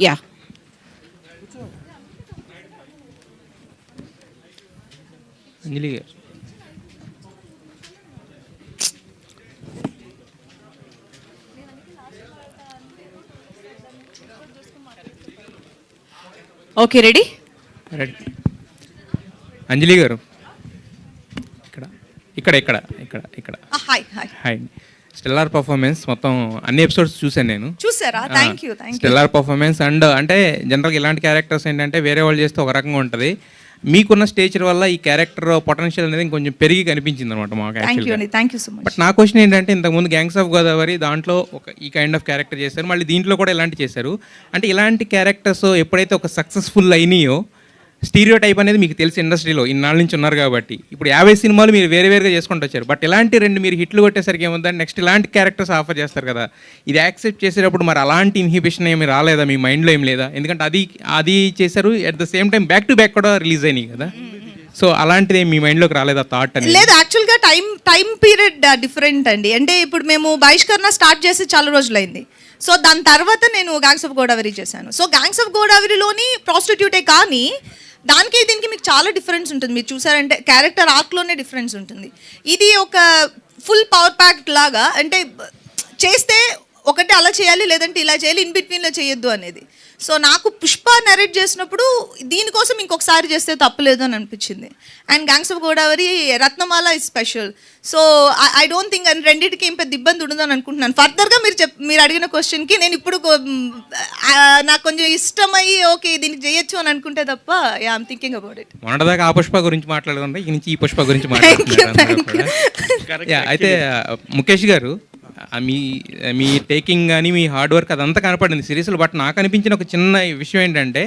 Yeah. అంజలి గారు. Okay, ready? Ready. అంజలి గారు, ఇక్కడ ఇక్కడ ఇక్కడ ఇక్కడ ఇక్కడ hi hi. Hi. Stellar performance మొత్తం అన్ని ఎపిసోడ్స్ చూశాను నేను. చూసారా? Thank you. Stellar performance and అంటే జనరల్గా ఇలాంటి క్యారెక్టర్స్ ఏంటంటే వేరే వాళ్ళు చేస్తే ఒక రకంగా ఉంటుంది. మీకున్న స్టేచర్ వల్ల ఈ క్యారెక్టర్ పొటెన్షియల్ అనేది కొంచెం పెరిగి కనిపించింది అనమాట మాకు. Thank you so much. But నా క్వశ్చన్ ఏంటంటే, ఇంతకుముందు గ్యాంగ్స్ ఆఫ్ గోదావరి దాంట్లో ఈ కైండ్ ఆఫ్ క్యారెక్టర్ చేశారు, మళ్ళీ దీంట్లో కూడా ఇలాంటి చేశారు. అంటే ఇలాంటి క్యారెక్టర్స్ ఎప్పుడైతే ఒక సక్సెస్ఫుల్ అయినాయో, స్టీరియో టైప్ అనేది మీకు తెలిసి ఇండస్ట్రీలో ఇన్నాళ్ళ నుంచి ఉన్నారు కాబట్టి, ఇప్పుడు 50 సినిమాలు మీరు వేరుగా చేసుకుంటూ వచ్చారు. బట్ ఇలాంటి 2 మీరు హిట్లు కొట్టేసరికి ఏముందని నెక్స్ట్ ఇలాంటి క్యారెక్టర్స్ ఆఫర్ చేస్తారు కదా, ఇది యాక్సెప్ట్ చేసేటప్పుడు మరి అలాంటి ఇన్హిబిషన్ ఏమి రాలేదా మీ మైండ్లో? ఏం లేదా? ఎందుకంటే అది చేశారు, at the same time back to back కూడా రిలీజ్ అయినాయి కదా. సో అలాంటిది మీ మైండ్లోకి రాలేదా థాట్ అని? లేదు, యాక్చువల్గా టైం పీరియడ్ డిఫరెంట్ అండి. అంటే ఇప్పుడు మేము బహిష్కరణ స్టార్ట్ చేసి చాలా రోజులైంది. సో దాని తర్వాత నేను గ్యాంగ్స్ ఆఫ్ గోదావరి చేశాను. సో గ్యాంగ్స్ ఆఫ్ గోదావరిలోని ప్రాస్టిట్యూటే, కానీ దానికి దీనికి మీకు చాలా డిఫరెన్స్ ఉంటుంది. మీరు చూసారంటే క్యారెక్టర్ ఆర్క్లోనే డిఫరెన్స్ ఉంటుంది. ఇది ఒక ఫుల్ పవర్ ప్యాక్ లాగా, అంటే చేస్తే ఒకటి అలా చేయాలి, లేదంటే ఇలా చేయాలి, ఇన్ బిట్వీన్లో చేయొద్దు అనేది. సో నాకు పుష్ప నరేట్ చేసినప్పుడు దీనికోసం ఇంకొకసారి చేస్తే తప్పలేదు అని అనిపించింది. And gangs of Godavari Ratnamala is special. So I don't think and రెండింటికి ఏం పెద్ద ఇబ్బంది ఉండదని అనుకుంటున్నాను. ఫర్దర్గా మీరు అడిగిన క్వశ్చన్కి నేను ఇప్పుడు నాకు కొంచెం ఇష్టమయ్యి ఓకే దీనికి చేయొచ్చు అని అనుకుంటే తప్ప ఐఎమ్ థింకింగ్ అబౌట్ ఇట్. మొన్నటిదాకా ఆ పుష్ప గురించి మాట్లాడుకుంటే ఈ నుంచి ఈ పుష్ప గురించి మాట్లాడుతున్నారు. అయితే ముఖేష్ గారు, మీ టేకింగ్ కానీ మీ హార్డ్ వర్క్ అదంతా కనపడింది సిరీస్లో. బట్ నాకు అనిపించిన ఒక చిన్న విషయం ఏంటంటే,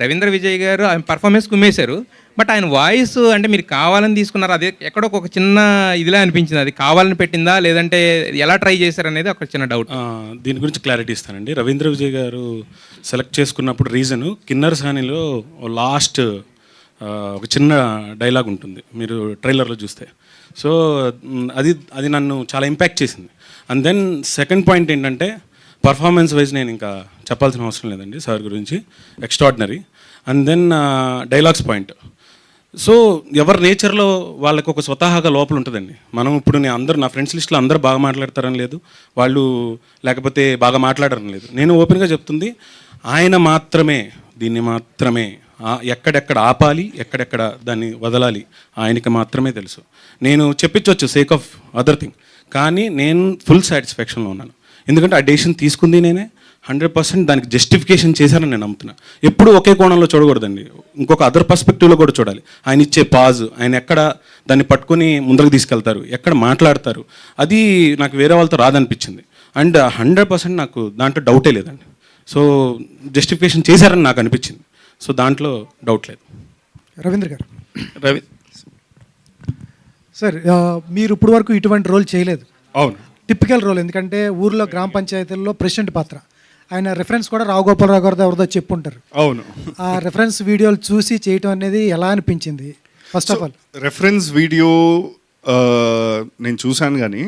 రవీంద్ర విజయ్ గారు ఆయన పర్ఫార్మెన్స్ కుమ్మేశారు, బట్ ఆయన వాయిస్ అంటే మీరు కావాలని తీసుకున్నారు, అదే ఎక్కడో ఒక చిన్న ఇదిలా అనిపించింది. అది కావాలని పెట్టిందా, లేదంటే ఎలా ట్రై చేశారు అనేది ఒక చిన్న డౌట్. దీని గురించి క్లారిటీ ఇస్తానండి. రవీంద్ర విజయ్ గారు సెలెక్ట్ చేసుకున్నప్పుడు రీజను కిన్నర్ సానిలో లాస్ట్ ఒక చిన్న డైలాగ్ ఉంటుంది, మీరు ట్రైలర్లో చూస్తే. సో అది నన్ను చాలా ఇంపాక్ట్ చేసింది. అండ్ దెన్ సెకండ్ పాయింట్ ఏంటంటే, పర్ఫార్మెన్స్ వైజ్ నేను ఇంకా చెప్పాల్సిన అవసరం లేదండి సార్ గురించి, extraordinary. And then dialogues point. So ఎవరి నేచర్లో వాళ్ళకి ఒక స్వతహాగా లోపల ఉంటుందండి. మనం ఇప్పుడు నా ఫ్రెండ్స్ లిస్ట్లో అందరూ బాగా మాట్లాడతారని లేదు, వాళ్ళు లేకపోతే బాగా మాట్లాడరని లేదు. నేను ఓపెన్గా చెప్తుంది, ఆయన మాత్రమే దీన్ని మాత్రమే ఎక్కడెక్కడ ఆపాలి, ఎక్కడెక్కడ దాన్ని వదలాలి ఆయనకి మాత్రమే తెలుసు. నేను చెప్పించవచ్చు సేక్ ఆఫ్ అదర్ థింగ్, కానీ నేను ఫుల్ సాటిస్ఫాక్షన్లో ఉన్నాను. ఎందుకంటే ఆ డెసిషన్ తీసుకుంది నేనే, 100% దానికి జస్టిఫికేషన్ చేశారని నేను నమ్ముతున్నాను. ఎప్పుడు ఒకే కోణంలో చూడకూడదండి, ఇంకొక అదర్ పర్స్పెక్టివ్లో కూడా చూడాలి. ఆయన ఇచ్చే పాజ్, ఆయన ఎక్కడ దాన్ని పట్టుకొని ముందరకు తీసుకెళ్తారు, ఎక్కడ మాట్లాడతారు, అది నాకు వేరే వాళ్ళతో రాదనిపించింది. అండ్ 100% నాకు దాంట్లో డౌటే లేదండి. సో జస్టిఫికేషన్ చేశారని నాకు అనిపించింది. సో దాంట్లో డౌట్ లేదు. రవీంద్ర గారు, సార్ మీరు ఇప్పుడు వరకు ఇటువంటి రోల్ చేయలేదు. అవును, టిపికల్ రోల్. ఎందుకంటే ఊర్లో గ్రామ పంచాయతీల్లో ప్రెసిడెంట్ పాత్ర, ఆయన రెఫరెన్స్ కూడా రావు గోపాలరావు గారితో ఎవరిదో చెప్పుంటారు. అవును, ఆ రెఫరెన్స్ వీడియోలు చూసి చేయటం అనేది ఎలా అనిపించింది? First of all reference video నేను చూశాను, కానీ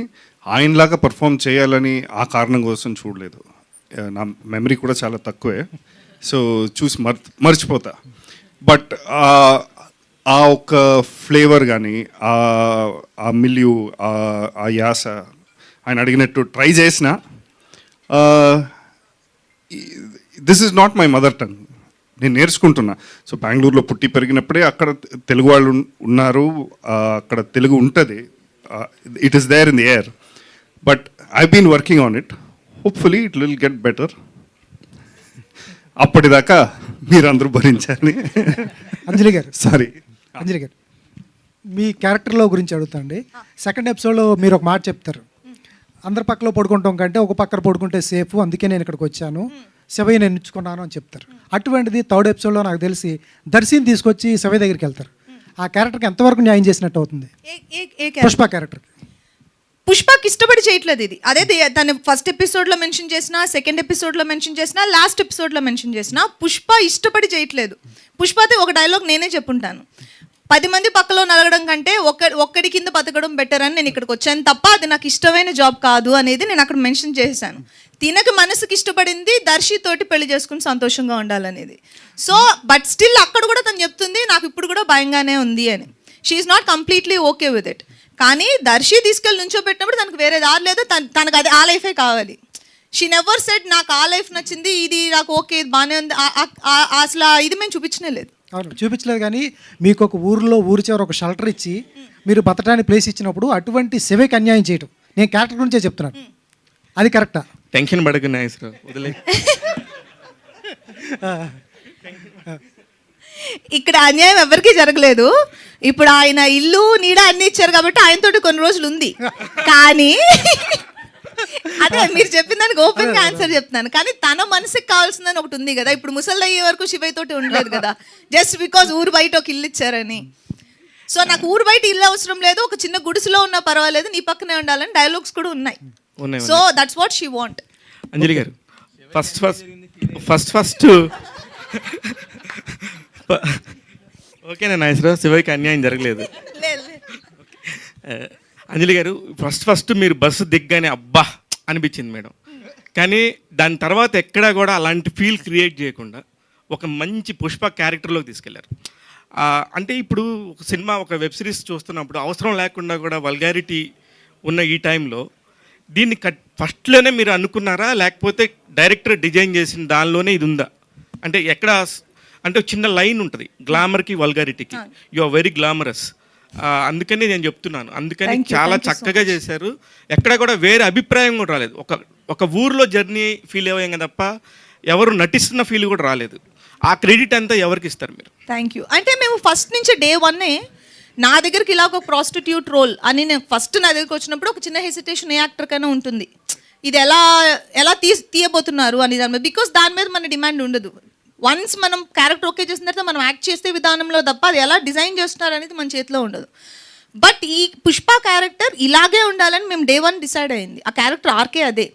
ఆయనలాగా పర్ఫామ్ చేయాలని ఆ కారణం కోసం చూడలేదు. నా మెమరీ కూడా చాలా తక్కువే, సో చూసి మర్చిపోతా. బట్ ఆ ఒక్క ఫ్లేవర్ కానీ ఆ మిల్యూ, ఆ యాస ఆయన అడిగినట్టు ట్రై చేసిన. This is not my mother tongue, నేను నేర్చుకుంటున్నా. సో బెంగళూరులో పుట్టి పెరిగినప్పుడే అక్కడ తెలుగు వాళ్ళు ఉన్నారు, అక్కడ తెలుగు ఉంటుంది, it is there in the air. But I been working on it, hopefully it will get better. అప్పటిదాకా మీరందరూ భరించాలి. అంజలి గారు, సారీ అంజలి గారు, మీ క్యారెక్టర్లో గురించి అడుగుతాండి. సెకండ్ ఎపిసోడ్లో మీరు ఒక మాట చెప్తారు, అందరి పక్కలో పడుకుంటాం కంటే ఒక పక్కన పడుకుంటే సేఫ్, అందుకే నేను ఇక్కడికి వచ్చాను, శివయ్య నేను ఎంచుకున్నాను అని చెప్తారు. అటువంటిది థర్డ్ ఎపిసోడ్లో నాకు తెలిసి దర్శిని తీసుకొచ్చి శివయ్య దగ్గరికి వెళ్తారు. ఆ క్యారెక్టర్కి ఎంతవరకు న్యాయం చేసినట్టు అవుతుంది? పుష్ప క్యారెక్టర్ పుష్పకి ఇష్టపడి చేయట్లేదు ఇది. అదే తను ఫస్ట్ ఎపిసోడ్లో మెన్షన్ చేసిన, సెకండ్ ఎపిసోడ్లో మెన్షన్ చేసిన, లాస్ట్ ఎపిసోడ్లో మెన్షన్ చేసిన, పుష్ప ఇష్టపడి చేయట్లేదు. పుష్పతో ఒక డైలాగ్ నేనే చెప్పుంటాను, 10 మంది పక్కలో నలగడం కంటే ఒక్కడి కింద బతకడం బెటర్ అని నేను ఇక్కడికి వచ్చాను తప్ప అది నాకు ఇష్టమైన జాబ్ కాదు అనేది నేను అక్కడ మెన్షన్ చేశాను. తినకు మనసుకి ఇష్టపడింది దర్శి తోటి పెళ్లి చేసుకుని సంతోషంగా ఉండాలనేది. సో బట్ స్టిల్ అక్కడ కూడా తను చెప్తుంది నాకు ఇప్పుడు కూడా భయంగానే ఉంది అని. She's not completely okay with it. కానీ దర్శి తీసుకెళ్ళి నుంచోబెట్టినప్పుడు తనకు వేరే దారి లేదు, తనకు అది ఆ లైఫే కావాలి. షీ నెవర్ సెడ్ నాకు ఆ లైఫ్ నచ్చింది, ఇది నాకు ఓకే ఇది బాగానే ఉంది, అసలు ఇది మేము చూపించనే లేదు. అవును, చూపించలేదు. కానీ మీకు ఒక ఊరి చివర ఒక షెల్టర్ ఇచ్చి మీరు బతకడానికి ప్లేస్ ఇచ్చినప్పుడు అటువంటి శివకి అన్యాయం చేయటం, నేను క్యారెక్టర్ గురించే చెప్తున్నాను, అది కరెక్టా? టెన్షన్ పడకు నాగేశ్వరరావు, వదిలే. ఇక్కడ అన్యాయం ఎవరికీ జరగలేదు. ఇప్పుడు ఆయన ఇల్లు నీడ అన్ని ఇచ్చారు కాబట్టి ఆయనతోటి కొన్ని రోజులు ఉంది. కానీ అదే మీరు చెప్పిన దానికి ఓపెన్ గా ఆన్సర్ చెప్తున్నాను. కానీ తన మనసుకి కావాల్సిందని ఒకటి ఉంది కదా. ఇప్పుడు ముసలి అయ్యే వరకు శివయ్య తోటి ఉండలేదు కదా, జస్ట్ బికాజ్ ఊరు బయట ఒక ఇల్లు ఇచ్చారని. సో నాకు ఊరు బయట ఇల్లు అవసరం లేదు, ఒక చిన్న గుడిసెలో ఉన్నా పర్వాలేదు, నీ పక్కనే ఉండాలని డైలాగ్స్ కూడా ఉన్నాయి. So that's what she want. Anjali garu first ఓకేనా నాగేశ్వరరావు, శివకి అన్యాయం జరగలేదు. అంజలి గారు ఫస్ట్ మీరు బస్సు దిగ్గానే అబ్బా అనిపించింది మేడం. కానీ దాని తర్వాత ఎక్కడా కూడా అలాంటి ఫీల్ క్రియేట్ చేయకుండా ఒక మంచి పుష్ప క్యారెక్టర్లోకి తీసుకెళ్లారు. అంటే ఇప్పుడు ఒక సినిమా ఒక వెబ్ సిరీస్ చూస్తున్నప్పుడు అవసరం లేకుండా కూడా వల్గారిటీ ఉన్న ఈ టైంలో దీన్ని ఫస్ట్లోనే మీరు అనుకున్నారా, లేకపోతే డైరెక్టర్ డిజైన్ చేసిన దానిలోనే ఇది ఉందా? అంటే ఎక్కడ అంటే చిన్న లైన్ ఉంటుంది గ్లామర్కి వల్గారిటీకి, యు ఆర్ వెరీ గ్లామరస్, అందుకని నేను చెప్తున్నాను. అందుకని చాలా చక్కగా చేశారు, ఎక్కడ కూడా వేరే అభిప్రాయం కూడా రాలేదు. ఒక ఊర్లో జర్నీ ఫీల్ అయ్యాం తప్ప ఎవరు నటిస్తున్న ఫీల్ కూడా రాలేదు. ఆ క్రెడిట్ అంతా ఎవరికి ఇస్తారు మీరు? Thank you. అంటే మేము ఫస్ట్ నుంచి డే 1 నా దగ్గరికి ఇలా ఒక ప్రాస్టిట్యూట్ రోల్ అని నేను ఫస్ట్ నా దగ్గరికి వచ్చినప్పుడు ఒక చిన్న హెసిటేషన్ ఏ యాక్టర్ కైనా ఉంటుంది, ఇది ఎలా తీయబోతున్నారు అని దాని మీద. బికాస్ దాని మీద మన డిమాండ్ ఉండదు. వన్స్ మనం క్యారెక్టర్ ఓకే చేసిన తర్వాత మనం యాక్ట్ చేసే విధానంలో తప్ప అది ఎలా డిజైన్ చేస్తున్నారు అనేది మన చేతిలో ఉండదు. బట్ ఈ పుష్ప క్యారెక్టర్ ఇలాగే ఉండాలని మేము డే 1 డిసైడ్ అయింది. ఆ క్యారెక్టర్ ఆర్కే అదే.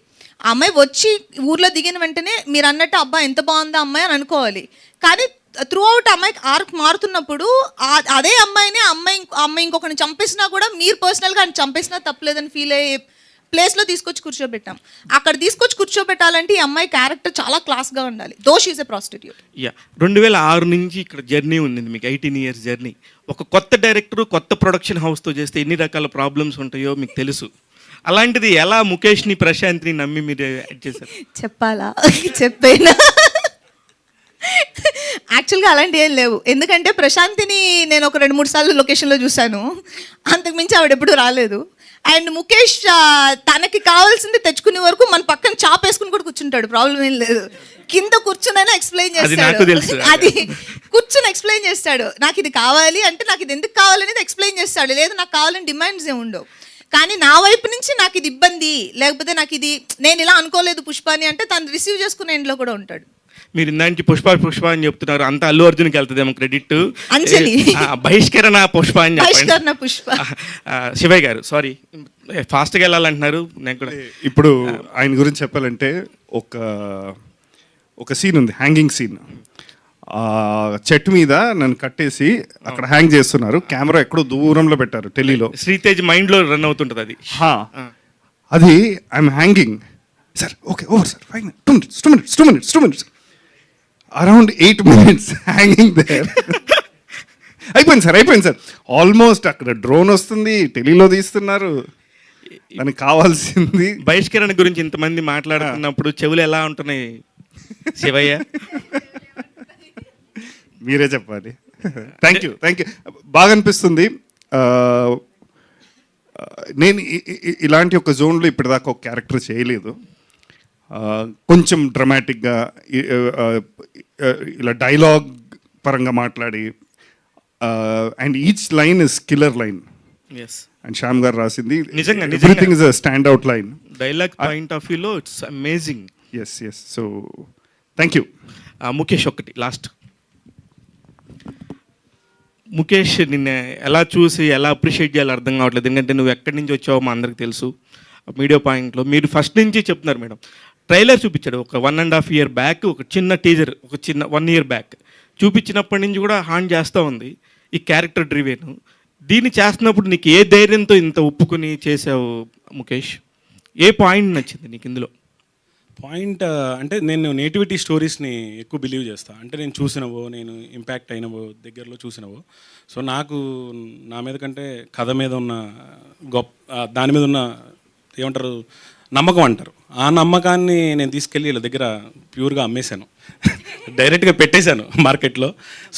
ఆ అమ్మాయి వచ్చి ఊర్లో దిగిన వెంటనే మీరు అన్నట్టు అబ్బాయి ఎంత బాగుందా అమ్మాయి అని అనుకోవాలి. కానీ త్రూ అవుట్ అమ్మాయికి ఆర్క్ మారుతున్నప్పుడు అదే అమ్మాయి ఇంకొకరిని చంపేసినా కూడా మీరు పర్సనల్గా అని చంపేసినా తప్పలేదని ఫీల్ అయ్యే ప్లేస్లో తీసుకొచ్చి కూర్చోబెట్టాం. అక్కడ తీసుకొచ్చి కూర్చోబెట్టాలంటే ఈ అమ్మాయి క్యారెక్టర్ చాలా క్లాస్గా ఉండాలి, though she is a prostitute. 2006 నుంచి ఇక్కడ జర్నీ ఉంది మీకు, 18 years జర్నీ. ఒక కొత్త డైరెక్టర్ కొత్త ప్రొడక్షన్ హౌస్తో చేస్తే ఎన్ని రకాల ప్రాబ్లమ్స్ ఉంటాయో మీకు తెలుసు. అలాంటిది ఎలా ముఖేష్ని ప్రశాంత్ని నమ్మి మీరు యాడ్ చేశారు? చెప్పాలా? చెప్పేనా? యాక్చువల్గా అలాంటి ఏం లేవు. ఎందుకంటే ప్రశాంతిని నేను ఒక 2-3 సార్లు లొకేషన్లో చూశాను, అంతకుమించి ఆవిడ ఎప్పుడు రాలేదు. అండ్ ముఖేష్ తనకి కావాల్సింది తెచ్చుకునే వరకు మన పక్కన చాపేసుకుని కూడా కూర్చుంటాడు, ప్రాబ్లం ఏం లేదు. కింద కూర్చునైనా ఎక్స్ప్లెయిన్ చేస్తాడు, అది కూర్చుని ఎక్స్ప్లెయిన్ చేస్తాడు. నాకు ఇది కావాలి అంటే నాకు ఇది ఎందుకు కావాలనేది ఎక్స్ప్లెయిన్ చేస్తాడు. లేదు నాకు కావాలని డిమాండ్స్ ఏమి ఉండవు. కానీ నా వైపు నుంచి నాకు ఇది ఇబ్బంది, లేకపోతే నాకు ఇది నేను ఇలా అనుకోలేదు పుష్పాని అంటే తను రిసీవ్ చేసుకునే ఇంట్లో కూడా ఉంటాడు. మీరు ఇందానికి పుష్ప అని చెప్తున్నారు, అంత అల్లు అర్జున్కి వెళ్తుందేమో క్రెడిట్. అంజలి బహిష్కరణ పుష్ప అని బహిష్కరణ పుష్ప. శివయ్య గారు సారీ ఫాస్ట్గా వెళ్ళాలంటున్నారు. నేను కూడా ఇప్పుడు ఆయన గురించి చెప్పాలంటే ఒక సీన్ ఉంది, హ్యాంగింగ్ సీన్. చెట్టు మీద నన్ను కట్టేసి అక్కడ హ్యాంగ్ చేస్తున్నారు, కెమెరా ఎక్కడో దూరంలో పెట్టారు, ఢిల్లీలో. శ్రీతేజ్ మైండ్లో రన్ అవుతుంటుంది అది. అది I'm hanging sir, okay over sir, 2 minutes around 8 minutes hanging there. అయిపోయింది సార్, ఆల్మోస్ట్ అక్కడ డ్రోన్ వస్తుంది, ఢిల్లీలో తీస్తున్నారు. దానికి కావాల్సింది బహిష్కరణ గురించి ఇంతమంది మాట్లాడుతున్నప్పుడు చెవులు ఎలా ఉంటున్నాయి శివయ్య? మీరే చెప్పాలి. Thank you. బాగా అనిపిస్తుంది. నేను ఇలాంటి ఒక జోన్లో ఇప్పటిదాకా ఒక క్యారెక్టర్ చేయలేదు. కొంచెం డ్రమాటిక్గా ఇలా డైలాగ్ పరంగా మాట్లాడి, and each line is killer line. And Shyam garu రాసింది నిజంగా everything is a stand out line. Dialogue point of వ్యూలో it's amazing. Yes so thank you. Mukesh ఒకటి లాస్ట్. ముఖేష్ నిన్న ఎలా చూసి ఎలా అప్రిషియేట్ చేయాలో అర్థం కావట్లేదు. ఎందుకంటే నువ్వు ఎక్కడి నుంచి వచ్చావో మా అందరికి తెలుసు. మీడియా పాయింట్లో మీరు ఫస్ట్ నుంచి చెప్తున్నారు మేడం. ట్రైలర్ చూపించాడు ఒక 1.5 year బ్యాక్, ఒక చిన్న టీజర్ ఒక చిన్న 1 year బ్యాక్ చూపించినప్పటి నుంచి కూడా హాన్ చేస్తూ ఉంది. ఈ క్యారెక్టర్ డ్రివెన్. దీన్ని చేస్తున్నప్పుడు నీకు ఏ ధైర్యంతో ఇంత ఒప్పుకొని చేసావు ముఖేష్? ఏ పాయింట్ నచ్చింది నీకు ఇందులో? పాయింట్ అంటే నేను నేటివిటీ స్టోరీస్ని ఎక్కువ బిలీవ్ చేస్తాను. అంటే నేను చూసినవో, నేను ఇంపాక్ట్ అయినవో, దగ్గరలో చూసినవో. సో నాకు నా మీద కంటే కథ మీద ఉన్న దాని మీద ఉన్న ఏమంటారు నమ్మకం అంటారు, ఆ నమ్మకాన్ని నేను తీసుకెళ్ళి వీళ్ళ దగ్గర ప్యూర్గా అమ్మేశాను. డైరెక్ట్గా పెట్టేశాను మార్కెట్లో.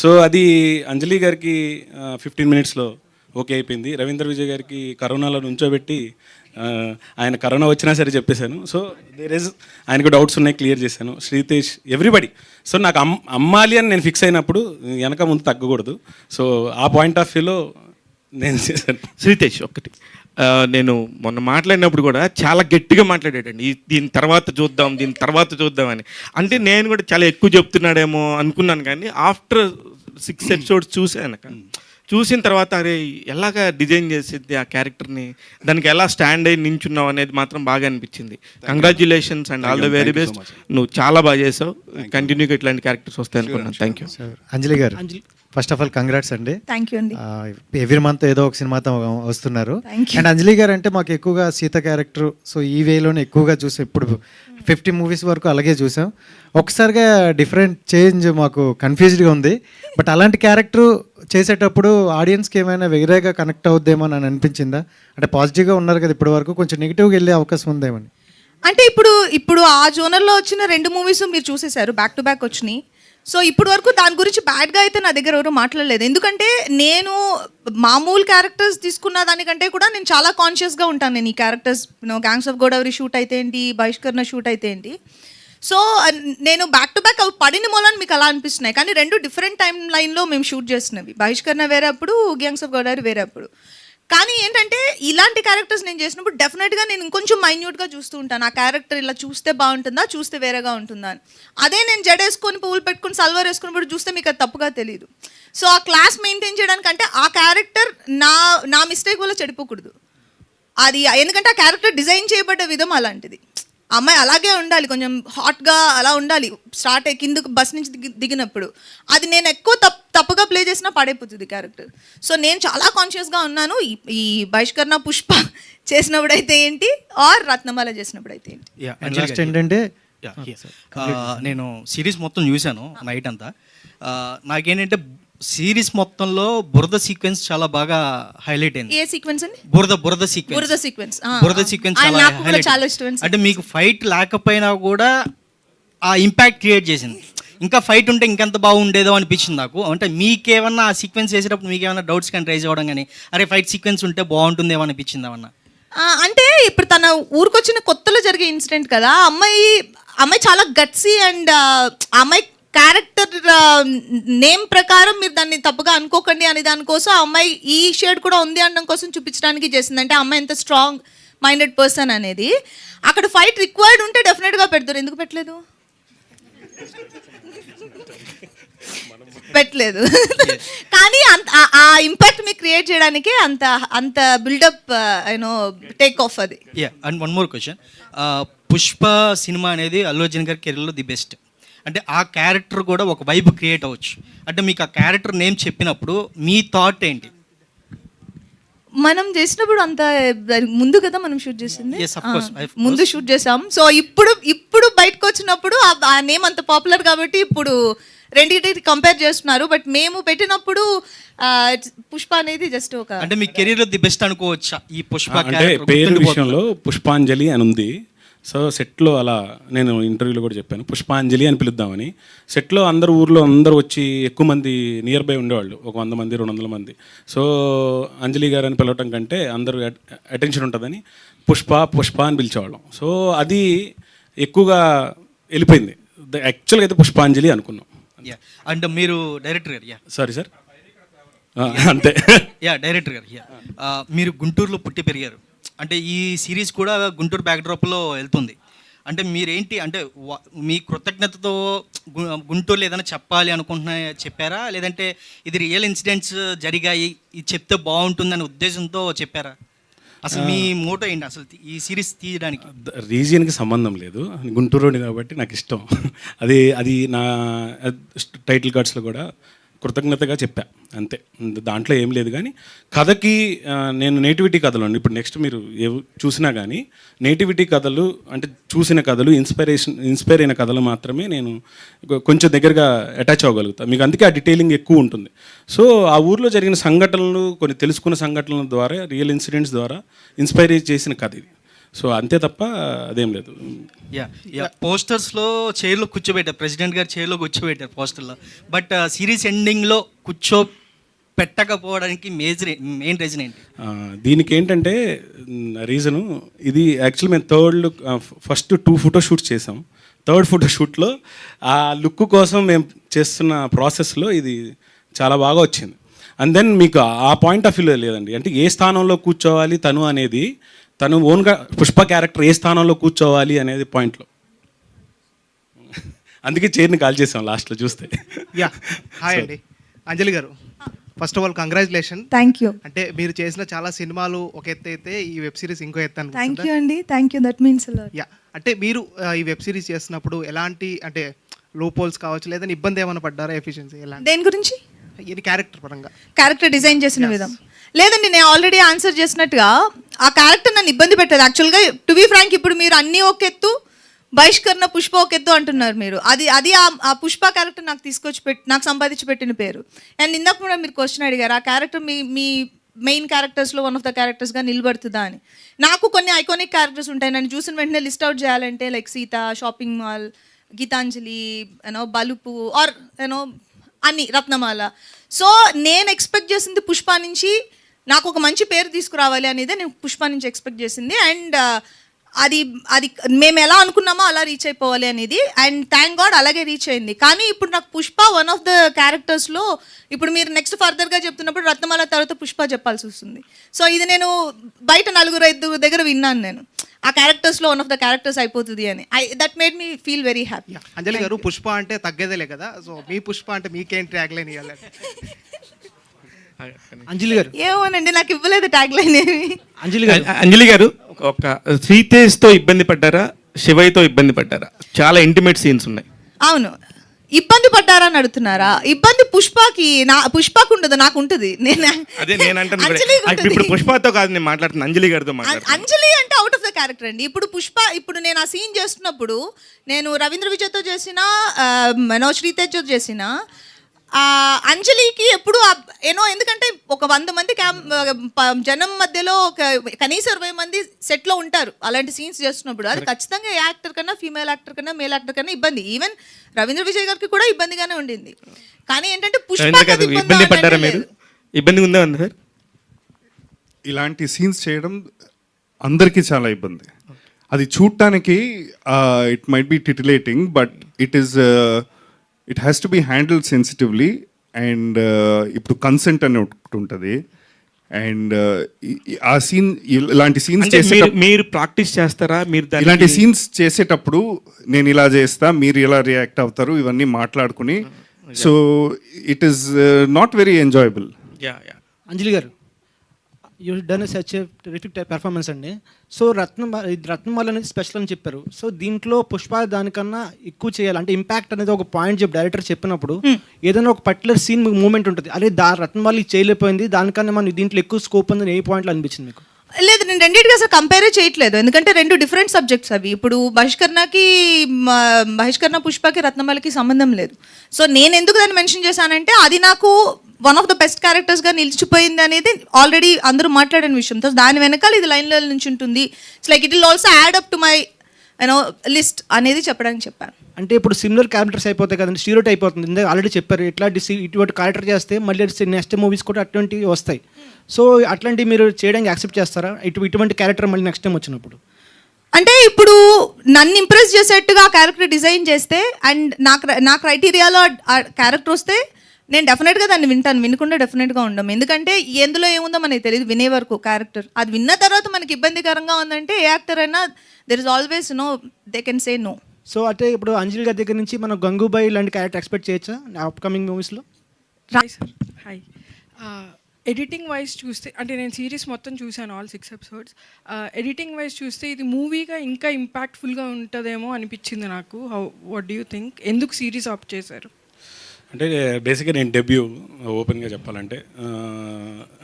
సో అది అంజలి గారికి 15 మినిట్స్లో ఓకే అయిపోయింది. రవీంద్ర విజయ్ గారికి కరోనాలో నుంచోబెట్టి ఆయన కరోనా వచ్చినా సరే చెప్పేశాను. సో ఆయనకు డౌట్స్ ఉన్నాయి, క్లియర్ చేశాను. శ్రీతేష్, ఎవ్రీబడి. సో నాకు అమ్మాలి అని నేను ఫిక్స్ అయినప్పుడు వెనక ముందు తగ్గకూడదు. సో ఆ పాయింట్ ఆఫ్ వ్యూలో నేను చేశాను. శ్రీతేష్ ఒక్కటి, నేను మొన్న మాట్లాడినప్పుడు కూడా చాలా గట్టిగా మాట్లాడాడండి, దీని తర్వాత చూద్దాం అని. అంటే నేను కూడా చాలా ఎక్కువ చెప్తున్నాడేమో అనుకున్నాను, కానీ ఆఫ్టర్ 6 ఎపిసోడ్స్ చూసిన తర్వాత అరే ఎలాగా డిజైన్ చేసింది ఆ క్యారెక్టర్ని, దానికి ఎలా స్టాండ్ అయ్యి నించున్నావు అనేది మాత్రం బాగా అనిపించింది. Congratulations and all the very best. నువ్వు చాలా బాగా చేసావు. కంటిన్యూగా ఇట్లాంటి క్యారెక్టర్స్ వస్తాయి అనుకున్నాను. Thank you. Anjali garu, first of all congrats అండి. థ్యాంక్ యూ అండి. ఎవ్రీ మంత్ ఏదో ఒక సినిమాతో వస్తున్నారు. Thank you. అండ్ అంజలి గారు అంటే మాకు ఎక్కువగా సీత క్యారెక్టర్, సో ఈ వేలోనే ఎక్కువగా చూసాం. ఇప్పుడు 50 మూవీస్ వరకు అలాగే చూసాం. ఒకసారిగా డిఫరెంట్ చేంజ్ మాకు కన్ఫ్యూజ్డ్గా ఉంది. బట్ అలాంటి క్యారెక్టర్ చేసేటప్పుడు ఆడియన్స్కి ఏమైనా వేరేగా కనెక్ట్ అవుద్దేమో అని అనిపించిందా? అంటే పాజిటివ్గా ఉన్నారు కదా ఇప్పటి వరకు, కొంచెం నెగిటివ్గా వెళ్ళే అవకాశం ఉందేమని. అంటే ఇప్పుడు ఆ జోనర్లో వచ్చిన 2 మూవీస్ మీరు చూసేశారు, బ్యాక్ టు బ్యాక్ వచ్చినాయి. సో ఇప్పుడు వరకు దాని గురించి బ్యాడ్గా అయితే నా దగ్గర ఎవరు మాట్లాడలేదు. ఎందుకంటే నేను మామూలు క్యారెక్టర్స్ తీసుకున్న దానికంటే కూడా నేను చాలా కాన్షియస్గా ఉంటాను. నేను ఈ characters gangs of Godavari shoot అయితే ఏంటి, బహిష్కరణ షూట్ అయితే ఏంటి, సో నేను బ్యాక్ టు బ్యాక్ అవి పడిన మూలని మీకు అలా అనిపిస్తున్నాయి. కానీ 2 డిఫరెంట్ టైం లైన్లో మేము షూట్ చేసినవి. బహిష్కరణ వేరే అప్పుడు, గ్యాంగ్స్ ఆఫ్ గోదావరి వేరే అప్పుడు. కానీ ఏంటంటే ఇలాంటి క్యారెక్టర్స్ నేను చేసినప్పుడు డెఫినెట్గా నేను ఇంకొంచెం మైన్యూట్గా చూస్తూ ఉంటాను. ఆ క్యారెక్టర్ ఇలా చూస్తే బాగుంటుందా, చూస్తే వేరేగా ఉంటుందా అని. అదే నేను జడేసుకొని పువ్వులు పెట్టుకుని సల్వార్ వేసుకున్నప్పుడు చూస్తే మీకు అది తప్పుగా తెలియదు. సో ఆ క్లాస్ మెయింటైన్ చేయడానికంటే ఆ క్యారెక్టర్ నా మిస్టేక్ వల్ల చెడిపోకూడదు. అది ఎందుకంటే ఆ క్యారెక్టర్ డిజైన్ చేయబడ్డ విధం అలాంటిది. అమ్మాయి అలాగే ఉండాలి, కొంచెం హాట్గా అలా ఉండాలి. స్టార్ట్ అయ్యి కిందకు బస్ నుంచి దిగినప్పుడు అది నేను ఎక్కువ తప్పుగా ప్లే చేసినా పడైపోతుంది క్యారెక్టర్. సో నేను చాలా కాన్షియస్గా ఉన్నాను. ఈ బహిష్కరణ పుష్ప చేసినప్పుడు అయితే ఏంటి, ఆర్ రత్నమాల చేసినప్పుడు అయితే ఏంటి. లాస్ట్ ఏంటంటే నేను సిరీస్ మొత్తం చూశాను నైట్ అంతా. నాకేంటంటే సిరీస్ మొత్తంలో బురద సీక్వెన్స్ చాలా బాగా హైలైట్ అయింది. ఏ సీక్వెన్స్ అండి? బురద సీక్వెన్స్. బురద సీక్వెన్స్ చాలా ఇష్టం. అంటే మీకు ఫైట్ లేకపోయినా కూడా ఆ ఇంపాక్ట్ క్రియేట్ చేసింది. ఇంకా ఫైట్ ఉంటే ఇంకెంత బాగుండేదో అనిపించింది నాకు. అంటే మీకేమన్నా ఆ సీక్వెన్స్ చేసేటప్పుడు మీకేమన్నా డౌట్స్ కానీ రైజ్ అవ్వడం కానీ, అరే ఫైట్ సీక్వెన్స్ ఉంటే బాగుంటుందేమో అనిపించింది ఏమన్నా? అంటే ఇప్పుడు తన ఊరికొచ్చిన కొత్తలో జరిగే ఇన్సిడెంట్ కదా, అమ్మాయి చాలా గట్సీ అండ్ అమ్మాయి క్యారెక్టర్ నేమ్ ప్రకారం మీరు దాన్ని తప్పుగా అనుకోకండి అని దానికోసం ఆ అమ్మాయి ఈ షేడ్ కూడా ఉంది అనడం కోసం చూపించడానికి చేసింది. అంటే అమ్మాయి ఎంత స్ట్రాంగ్ మైండెడ్ పర్సన్ అనేది. అక్కడ ఫైట్ రిక్వైర్డ్ ఉంటే డెఫినెట్గా పెడతారు. ఎందుకు పెట్టలేదు? కానీ ఆ ఇంపాక్ట్ మీకు క్రియేట్ చేయడానికి అంత బిల్డప్ టేక్ ఆఫ్ అది. And one more question, Pushpa cinema అనేది అల్లు అర్జున్ గారి కెరీర్లో ది బెస్ట్. అంటే ఆ క్యారెక్టర్ కూడా ఒక వైబ్ క్రియేట్ అవ్వచ్చు. అంటే మీకు ఆ క్యారెక్టర్ నేమ్ చెప్పినప్పుడు మీ థాట్ ఏంటి? మనం చేసినప్పుడు అంత ముందు కదా మనం షూట్ చేసింది. Yes, of course. ముందు షూట్ చేసాం. సో ఇప్పుడు బయటకు వచ్చినప్పుడు ఆ నేమ్ అంత పాపులర్ కాబట్టి ఇప్పుడు రెండింటికి కంపేర్ చేస్తున్నారు. బట్ మేము పెట్టినప్పుడు పుష్ప అనేది జస్ట్ ఒక, అంటే మీ కెరీర్లో ది బెస్ట్ అనుకోవచ్చా ఈ పుష్ప అంటే క్యారెక్టర్? పేరు విషయంలో పుష్పాంజలి అని ఉంది. సో సెట్లో అలా నేను ఇంటర్వ్యూలో కూడా చెప్పాను, పుష్పాంజలి అని పిలుద్దామని. సెట్లో ఊర్లో అందరూ వచ్చి ఎక్కువ మంది నియర్ బై ఉండేవాళ్ళు, ఒక 100 మంది 200 మంది. సో అంజలి గారు అని పిలవటం కంటే అందరూ అటెన్షన్ ఉంటుందని పుష్ప అని పిలిచేవాళ్ళం. సో అది ఎక్కువగా వెళ్ళిపోయింది. యాక్చువల్గా అయితే పుష్పాంజలి అనుకున్నాం. అంటే మీరు డైరెక్టర్ గారు, సారీ సార్, అంతే. డైరెక్టర్ గారు, మీరు గుంటూరులో పుట్టి పెరిగారు. అంటే ఈ సిరీస్ కూడా గుంటూరు బ్యాక్డ్రాప్లో వెళ్తుంది. అంటే మీరేంటి, అంటే మీ కృతజ్ఞతతో గుంటూరులో ఏదైనా చెప్పాలి అనుకుంటున్నా చెప్పారా, లేదంటే ఇది రియల్ ఇన్సిడెంట్స్ జరిగాయి ఇది చెప్తే బాగుంటుందనే ఉద్దేశంతో చెప్పారా? అసలు మీ మోటో ఏంటి అసలు ఈ సిరీస్ తీయడానికి? రీజియన్కి సంబంధం లేదు, గుంటూరు కాబట్టి నాకు ఇష్టం. అది నా టైటిల్ కార్డ్స్లో కూడా కృతజ్ఞతగా చెప్పా అంతే. దాంట్లో ఏం లేదు. కానీ కథకి నేను నేటివిటీ కథలు అండి, ఇప్పుడు నెక్స్ట్ మీరు చూసినా కానీ నేటివిటీ కథలు అంటే చూసిన కథలు ఇన్స్పైర్ అయిన కథలు మాత్రమే నేను కొంచెం దగ్గరగా అటాచ్ అవ్వగలుగుతాను మీకు. అందుకే ఆ డీటెయిలింగ్ ఎక్కువ ఉంటుంది. సో ఆ ఊర్లో జరిగిన సంఘటనలు, కొన్ని తెలుసుకున్న సంఘటనల ద్వారా, రియల్ ఇన్సిడెంట్స్ ద్వారా ఇన్స్పైర్ చేసిన కథ ఇది. సో అంతే తప్ప అదేం లేదు. యా పోస్టర్స్లో చైర్లో కూర్చోబెట్టారు, ప్రెసిడెంట్ గారు చైర్లో కూర్చోబెట్టారు పోస్టర్లో. బట్ సిరీస్ ఎండింగ్లో పెట్టకపోవడానికి మెయిన్ రీజన్ ఏంటి? దీనికి ఏంటంటే రీజను ఇది యాక్చువల్లీ మేము ఫస్ట్ 2 ఫోటోషూట్స్ చేసాం. థర్డ్ ఫోటోషూట్లో ఆ లుక్ కోసం మేము చేస్తున్న ప్రాసెస్లో ఇది చాలా బాగా వచ్చింది. అండ్ దెన్ మీకు ఆ పాయింట్ ఆఫ్ వ్యూలో లేదండి, అంటే ఏ స్థానంలో కూర్చోవాలి తను అనేది, తను ఓన్గా పుష్ప క్యారెక్టర్ ఏ స్థానంలో కూర్చోవాలి అనేది పాయింట్లో. అందుకే చైర్ని కాల్ చేసాం లాస్ట్లో చూస్తే. యా హాయ్ అండి అంజలి garu, first of all congratulation. Thank you. అంటే మీరు చేసిన చాలా సినిమాలు ఒక ఎత్తు అయితే ఈ వెబ్ సిరీస్ ఇంకో ఎత్తు థ్యాంక్ యూ అండి, thank you, that means a lot. Yeah అంటే మీరు ఈ వెబ్ సిరీస్ చేస్తున్నప్పుడు ఎలాంటి అంటే లోపోల్స్ కావచ్చు లేదా ఇబ్బంది ఏమైనా పడ్డారా? ఎఫిషియన్సీ ఎలాంటి దేని గురించి? ఇది క్యారెక్టర్ పరంగా క్యారెక్టర్ డిజైన్ చేసిన విధం లేదండి, నేను ఆల్రెడీ ఆన్సర్ చేసినట్టుగా ఆ క్యారెక్టర్ నన్ను ఇబ్బంది పెట్టదు యాక్చువల్గా. టు బీ ఫ్రాంక్, ఇప్పుడు మీరు అన్నీ ఒక ఎత్తు, బహిష్కరణ పుష్ప ఒక ఎత్తు అంటున్నారు మీరు. అది ఆ పుష్ప క్యారెక్టర్ నాకు నాకు సంపాదించి పెట్టిన పేరు. అండ్ ఇందాక కూడా మీరు క్వశ్చన్ అడిగారు, ఆ క్యారెక్టర్ మీ మెయిన్ క్యారెక్టర్స్లో వన్ ఆఫ్ ద క్యారెక్టర్స్గా నిలబడుతుందా అని. నాకు కొన్ని ఐకానిక్ క్యారెక్టర్స్ ఉంటాయి, నన్ను చూసిన వెంటనే లిస్ట్ అవుట్ చేయాలంటే like Seetha, shopping mall, Geethanjali, Balupu or అన్ని రత్నమాల. సో నేను ఎక్స్పెక్ట్ చేసింది పుష్ప నుంచి నాకు ఒక మంచి పేరు తీసుకురావాలి అనేది నేను పుష్ప నుంచి ఎక్స్పెక్ట్ చేసింది. అండ్ అది మేము ఎలా అనుకున్నామో అలా రీచ్ అయిపోవాలి అనేది. అండ్ థ్యాంక్ గాడ్ అలాగే రీచ్ అయింది. కానీ ఇప్పుడు నాకు పుష్ప వన్ ఆఫ్ ద క్యారెక్టర్స్లో ఇప్పుడు మీరు నెక్స్ట్ ఫర్దర్గా చెప్తున్నప్పుడు రత్నమాల తర్వాత పుష్ప చెప్పాల్సి వస్తుంది. సో ఇది నేను బయట 4-5 దగ్గర విన్నాను, నేను ఆ క్యారెక్టర్స్లో వన్ ఆఫ్ ద క్యారెక్టర్స్ అయిపోతుంది అని. That made me feel very happy. Anjali garu, Pushpa అంటే తగ్గేదేలే కదా, సో మీ పుష్ప అంటే మీకేం ట్యాగ్ లైన్ ఇవ్వాలి? అంజలి గారు ఏమోనండి, నాకు ఇవ్వలేదు ట్యాగ్ లైన్ ఏమి. అంజలి గారు ఒక శ్రీతేజ్తో ఇబ్బంది పడ్డారా, శివయ్యతో ఇబ్బంది పడ్డారా? చాలా ఇంటిమేట్ సీన్స్ ఉన్నాయి. అవును, ఇబ్బంది పడ్డారా అని అడుగుతున్నారా? ఇబ్బంది పుష్పకు ఉండదు, నాకు ఉంటుంది. అదే నేను అంటాను, ఇప్పుడు పుష్పతో కాదు నేను మాట్లాడుతున్నా, అంజలి గారితో మాట్లాడుతున్నా. అంజలి అంటే అవుట్ ఆఫ్ ద క్యారెక్టర్ అండి. ఇప్పుడు నేను ఆ సీన్ చేస్తున్నప్పుడు నేను రవీంద్ర విజయ్తో చేసిన, శ్రీతేజ్తో చేసిన, అంజలికి ఎప్పుడు ఎందుకంటే ఒక 100 మంది జనం మధ్యలో కనీసం 20 మంది సెట్లో ఉంటారు అలాంటి సీన్స్ చేస్తున్నప్పుడు. అది ఖచ్చితంగా ఏ యాక్టర్ కన్నా, ఫీమేల్ యాక్టర్ కన్నా, మేల్ యాక్టర్ కన్నా ఇబ్బంది. ఈవెన్ రవీంద్ర విజయ్ గారికి కూడా ఇబ్బందిగానే ఉండింది. కానీ ఏంటంటే ఇబ్బంది పడ్డారా మీరు? ఇబ్బంది ఉందా సార్? ఇలాంటి సీన్స్ చేయడం అందరికీ చాలా ఇబ్బంది. అది చూడటానికి it might be titillating, but it has to be handled sensitively. And ఇప్పుడు కన్సెంట్ అని ఒకటి ఉంటుంది. అండ్ ఆ సీన్, ఇలాంటి సీన్స్ మీరు ప్రాక్టీస్ చేస్తారా? మీరు ఇలాంటి సీన్స్ చేసేటప్పుడు నేను ఇలా చేస్తా, మీరు ఇలా రియాక్ట్ అవుతారు, ఇవన్నీ మాట్లాడుకుని. So it is not very enjoyable. Anjali garu, you done such a terrific performance అండి. సో రత్నమాల అనేది స్పెషల్ అని చెప్పారు. సో దీంట్లో పుష్ప దానికన్నా ఎక్కువ చేయాలి అంటే ఇంపాక్ట్ అనేది ఒక పాయింట్ డైరెక్టర్ చెప్పినప్పుడు ఏదైనా ఒక పర్టికులర్ సీన్ మూమెంట్ ఉంటుంది, అదే రత్నమాల చేయలేకపోయింది, దానికన్నా మనం దీంట్లో ఎక్కువ స్కోప్ ఉందని ఏ పాయింట్లో అనిపించింది మీకు? లేదు, నేను రెండింటికి అసలు కంపేరే చేయట్లేదు, ఎందుకంటే 2 డిఫరెంట్ సబ్జెక్ట్స్ అవి. ఇప్పుడు బహిష్కరణ పుష్పకి రత్నమాలకి సంబంధం లేదు. సో నేను ఎందుకు దాన్ని మెన్షన్ చేశానంటే అది నాకు వన్ ఆఫ్ ద బెస్ట్ క్యారెక్టర్స్గా నిలిచిపోయింది అనేది ఆల్రెడీ అందరూ మాట్లాడిన విషయం. దాని వెనకాల ఇది లైన్లో నుంచి ఉంటుంది. It's like it will also add up to my list అనేది చెప్పడానికి చెప్పాను. అంటే ఇప్పుడు సిమిలర్ క్యారెక్టర్స్ అయిపోతాయి కదండి, స్టీరియోటైప్ అయిపోతుంది. ఇందాక ఆల్రెడీ చెప్పారు, ఇటువంటి క్యారెక్టర్ చేస్తే మళ్ళీ నెక్స్ట్ మూవీస్ కూడా అటువంటివి వస్తాయి. సో అట్లాంటివి మీరు చేయడానికి యాక్సెప్ట్ చేస్తారా, ఇటువంటి క్యారెక్టర్ మళ్ళీ నెక్స్ట్ టైం వచ్చినప్పుడు? అంటే ఇప్పుడు నన్ను ఇంప్రెస్ చేసేట్టుగా క్యారెక్టర్ డిజైన్ చేస్తే అండ్ నా క్రైటీరియాలో ఆ క్యారెక్టర్ వస్తే నేను డెఫినెట్గా దాన్ని వింటాను, వినకుండా డెఫినెట్గా ఉండము. ఎందుకంటే ఎందులో ఏముందో మనకి తెలియదు వినే వరకు. క్యారెక్టర్ అది విన్న తర్వాత మనకి ఇబ్బందికరంగా ఉందంటే ఏ యాక్టర్ అయినా there is always they can say no. So అంటే ఇప్పుడు అంజలి గారి దగ్గర నుంచి మనం గంగూబాయి లాంటి క్యారెక్టర్ ఎక్స్పెక్ట్ చేయొచ్చా అప్కమింగ్ మూవీస్లో? Hi sir, hi. Editing wise చూస్తే, అంటే నేను సిరీస్ మొత్తం చూశాను, ఆల్ 6 ఎపిసోడ్స్. ఎడిటింగ్ వైజ్ చూస్తే ఇది మూవీగా ఇంకా ఇంపాక్ట్ఫుల్గా ఉంటుందేమో అనిపించింది నాకు. What do you think? ఎందుకు సిరీస్ ఆప్ట్ చేశారు? అంటే బేసిక్గా నేను డెబ్యూ ఓపెన్గా చెప్పాలంటే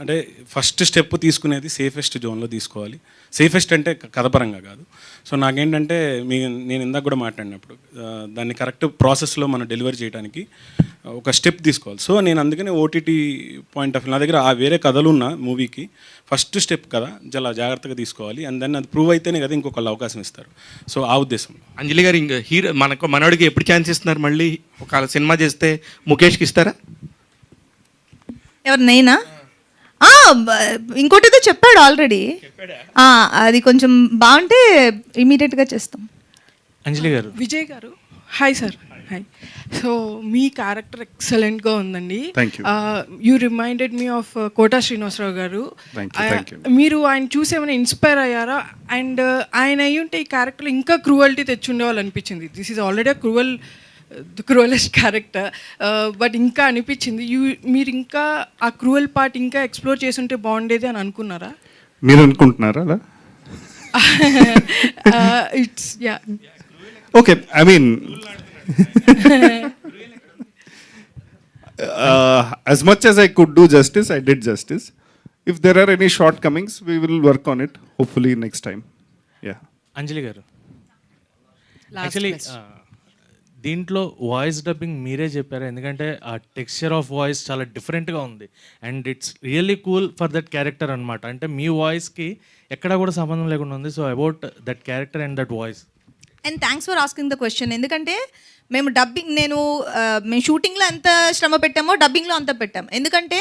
అంటే ఫస్ట్ స్టెప్ తీసుకునేది సేఫెస్ట్ జోన్లో తీసుకోవాలి. సేఫెస్ట్ అంటే కథపరంగా కాదు. సో నాకేంటంటే నేను ఇందాక కూడా మాట్లాడినప్పుడు దాన్ని కరెక్ట్ ప్రాసెస్లో మనం డెలివరీ చేయడానికి ఒక స్టెప్ తీసుకోవాలి. సో నేను అందుకనే ఓటీటీ పాయింట్ ఆఫ్ వ్యూ నా దగ్గర వేరే కథలు ఉన్న మూవీకి ఫస్ట్ స్టెప్ కదా చాలా జాగ్రత్తగా తీసుకోవాలి. అండ్ దెన్ అది ప్రూవ్ అయితేనే కదా ఇంకొకళ్ళు అవకాశం ఇస్తారు. సో ఆ ఉద్దేశం. అంజలి గారు ఇంకా హీరో మనోడికి ఎప్పుడు ఛాన్స్ ఇస్తున్నారు? మళ్ళీ ఒక సినిమా చేస్తే ముఖేష్కి ఇస్తారా? ఎవరు నేనా? ఇంకోటి ఏదో చెప్పాడు ఆల్రెడీ. అది కొంచెం బాగుంటే ఇమీడియట్గా చేస్తాం. అంజలి గారు. విజయ్ గారు హాయ్ సార్. హాయ్. సో మీ క్యారెక్టర్ ఎక్సలెంట్గా ఉందండి. Thank you. You reminded me of Kota Srinivasarao గారు. Thank you. మీరు ఆయన చూసి ఏమైనా ఇన్స్పైర్ అయ్యారా? అండ్ ఆయన అయ్యి ఉంటే ఈ క్యారెక్టర్ ఇంకా క్రూవల్టీ తెచ్చుండేవాళ్ళు అనిపించింది. This is already cruellest character, but ఇంకా అనిపించింది మీరు ఇంకా ఆ క్రూవల్ పార్ట్ ఇంకా ఎక్స్ప్లోర్ చేసి ఉంటే బాగుండేది అని అనుకున్నారా? మీరు అనుకుంటున్నారా అలా? It's yeah okay, I mean as much as I could do justice, I did justice. If there are any shortcomings, we will work on it, hopefully next time. Yeah. అంజలి గారు, యాక్చువల్లీ దీంట్లో వాయిస్ డబ్బింగ్ మీరే చెప్పారు, ఎందుకంటే ఆ texture of voice చాలా డిఫరెంట్గా ఉంది and it's really cool for that character అనమాట. అంటే మీ వాయిస్కి ఎక్కడా కూడా సంబంధం లేకుండా ఉంది. So about that character and that voice. And thanks for asking the question. ఎందుకంటే మేము మేము షూటింగ్లో ఎంత శ్రమ పెట్టామో డబ్బింగ్లో అంత పెట్టాం. ఎందుకంటే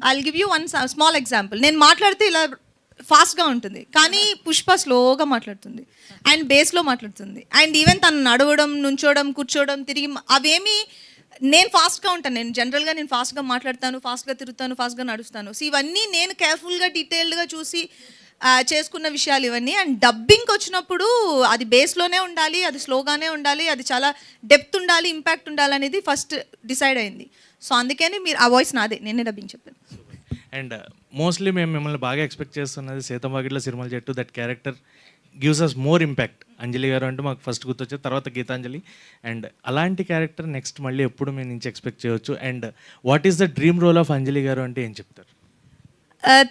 I give you one small example. నేను మాట్లాడితే ఇలా ఫాస్ట్గా ఉంటుంది, కానీ పుష్ప స్లోగా మాట్లాడుతుంది అండ్ బేస్లో మాట్లాడుతుంది. అండ్ ఈవెన్ తను నడవడం, నుంచోవడం, కూర్చోవడం, తిరిగి అవేమి నేను ఫాస్ట్గా ఉంటాను. నేను జనరల్గా ఫాస్ట్గా మాట్లాడతాను, ఫాస్ట్గా తిరుగుతాను, ఫాస్ట్గా నడుస్తాను. సో ఇవన్నీ నేను కేర్ఫుల్గా డీటెయిల్డ్గా చూసి చేసుకున్న విషయాలు ఇవన్నీ. అండ్ డబ్బింగ్కి వచ్చినప్పుడు అది బేస్లోనే ఉండాలి, అది స్లోగానే ఉండాలి, అది చాలా డెప్త్ ఉండాలి, ఇంపాక్ట్ ఉండాలి అనేది ఫస్ట్ డిసైడ్ అయింది. సో అందుకని మీరు ఆ వాయిస్ నాదే, నేనే డబ్బింగ్ చెప్పాను. అండ్ మోస్ట్లీ మేము మిమ్మల్ని బాగా ఎక్స్పెక్ట్ చేస్తున్నది సీతంబాగిట్లో సిరిమల చెట్టు. That character gives us more impact. Anjali garu అంటే మాకు ఫస్ట్ గుర్తొచ్చేది, తర్వాత గీతాంజలి. అండ్ అలాంటి క్యారెక్టర్ నెక్స్ట్ మళ్ళీ ఎప్పుడు మేము నుంచి ఎక్స్పెక్ట్ చేయవచ్చు? And what is the dream role of Anjali garu అంటే ఏం చెప్తారు?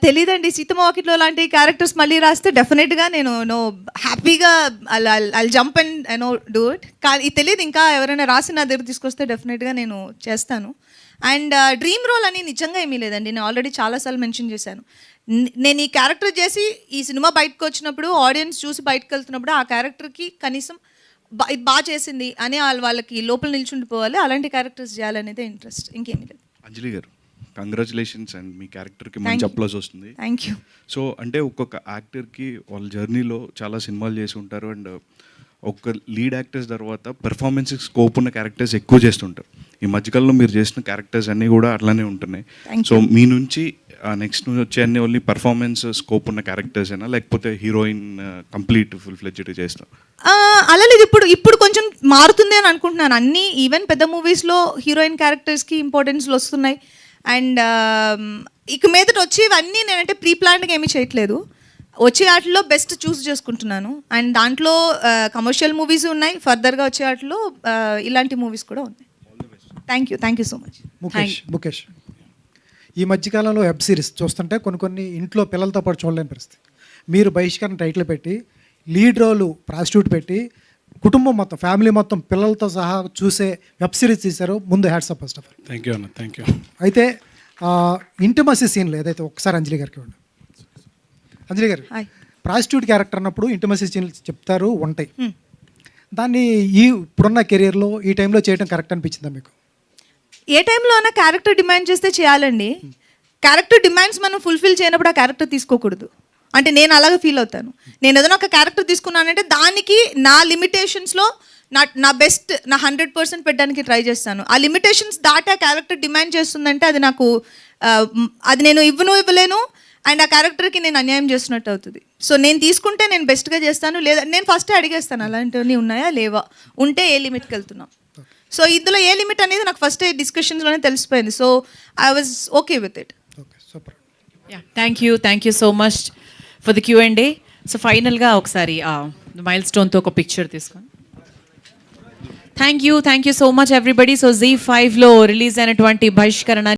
తెలీదండి. సీతమ్మ లాంటి క్యారెక్టర్స్ మళ్ళీ రాస్తే డెఫినెట్గా నేను హ్యాపీగా I jump and do it. కానీ తెలియదు, ఇంకా ఎవరైనా రాసి నా దగ్గర తీసుకొస్తే డెఫినెట్గా నేను చేస్తాను. అండ్ డ్రీమ్ రోల్ అని నిజంగా ఏమీ లేదండి. నేను ఆల్రెడీ చాలాసార్లు మెన్షన్ చేశాను. నేను ఈ క్యారెక్టర్ చేసి ఈ సినిమా బయటకు వచ్చినప్పుడు, ఆడియన్స్ చూసి బయటకు వెళ్తున్నప్పుడు ఆ క్యారెక్టర్కి కనీసం ఇది బాగా చేసింది అని వాళ్ళకి లోపల నిల్చుండిపోవాలి. అలాంటి క్యారెక్టర్స్ చేయాలనేదే ఇంట్రెస్ట్, ఇంకేమీ లేదు. అంజలి గారు, కంగ్రాచులేషన్స్. అండ్ మీ క్యారెక్టర్కి మంచి అప్లాజ్ వస్తుంది. Thank you. సో అంటే ఒక్కొక్క యాక్టర్కి వాళ్ళ జర్నీలో చాలా సినిమాలు చేసి ఉంటారు అండ్ ఒక లీడ్ యాక్టర్స్ తర్వాత పెర్ఫార్మెన్స్కి స్కోప్ ఉన్న క్యారెక్టర్స్ ఎక్కువ చేస్తుంటారు. ఈ మధ్యకాలంలో మీరు చేసిన క్యారెక్టర్స్ అన్నీ కూడా అట్లానే ఉంటున్నాయి. సో మీ నుంచి నెక్స్ట్ వచ్చే అన్ని ఓన్లీ పర్ఫార్మెన్స్ స్కోప్ ఉన్న క్యారెక్టర్స్ అయినా, లేకపోతే హీరోయిన్ కంప్లీట్ ఫుల్ ఫ్లెడ్జ్డ్ చేస్తాం? అలా లేదు. ఇప్పుడు కొంచెం మారుతుంది అని అనుకుంటున్నాను. అన్నీ ఈవెన్ పెద్ద మూవీస్లో హీరోయిన్ క్యారెక్టర్స్కి ఇంపార్టెన్స్లు వస్తున్నాయి. అండ్ ఇక మీదట వచ్చేవన్నీ నేనంటే ప్రీ ప్లాన్డ్గా ఏమీ చేయట్లేదు. వచ్చే వాటిలో బెస్ట్ చూస్ చేసుకుంటున్నాను. అండ్ దాంట్లో కమర్షియల్ మూవీస్ ఉన్నాయి, ఫర్దర్గా వచ్చే వాటిలో ఇలాంటి మూవీస్ కూడా ఉన్నాయి. Thank you so much. Mukesh, ఈ మధ్యకాలంలో వెబ్ సిరీస్ చూస్తుంటే కొన్ని ఇంట్లో పిల్లలతో పాటు చూడలేని పరిస్థితి. మీరు బహిష్కరణ టైటిల్ పెట్టి లీడ్ రోలు ప్రాస్టిట్యూట్ పెట్టి కుటుంబం మొత్తం, ఫ్యామిలీ మొత్తం, పిల్లలతో సహా చూసే వెబ్ సిరీస్ తీశారు. ముందు hats off first of all. Thank you అన్న, థ్యాంక్ యూ. అయితే ఇంటిమసీ సీన్లు ఏదైతే ఒకసారి అంజలి గారికి ఇవ్వండి. అంజలి గారు, ప్రాస్టిట్యూట్ క్యారెక్టర్ అన్నప్పుడు ఇంటిమసీ సీన్లు చెప్తారు, ఉంటాయి. దాన్ని ఇప్పుడున్న కెరియర్లో ఈ టైంలో చేయడం కరెక్ట్ అనిపించిందా మీకు? ఏ టైంలో అయినా క్యారెక్టర్ డిమాండ్ చేస్తే చేయాలండి. క్యారెక్టర్ డిమాండ్స్ మనం ఫుల్ఫిల్ చేయనప్పుడు ఆ క్యారెక్టర్ తీసుకోకూడదు. అంటే నేను అలాగే ఫీల్ అవుతాను. నేను ఏదైనా ఒక క్యారెక్టర్ తీసుకున్నానంటే దానికి నా లిమిటేషన్స్లో నా బెస్ట్, నా 100% పెట్టడానికి ట్రై చేస్తాను. ఆ లిమిటేషన్స్ దాటి ఆ క్యారెక్టర్ డిమాండ్ చేస్తుందంటే అది నాకు అది నేను ఇవ్వలేను. అండ్ ఆ క్యారెక్టర్కి నేను అన్యాయం చేస్తున్నట్టు అవుతుంది. సో నేను తీసుకుంటే నేను బెస్ట్గా చేస్తాను, లేదా నేను ఫస్ట్ అడిగేస్తాను అలాంటివన్నీ ఉన్నాయా లేవా, ఉంటే ఏ లిమిట్కి వెళ్తున్నాం. సో ఇందులో ఏ లిమిట్ అనేది నాకు ఫస్ట్ డిస్కషన్స్లోనే తెలిసిపోయింది. So I was okay with it. Super. Thank you so much for the Q&A. So ఫైనల్గా ఒకసారి మైల్ స్టోన్తో ఒక పిక్చర్ తీసుకొని thank you so much everybody. So Z5 లో రిలీజ్ అయినటువంటి బహిష్కరణ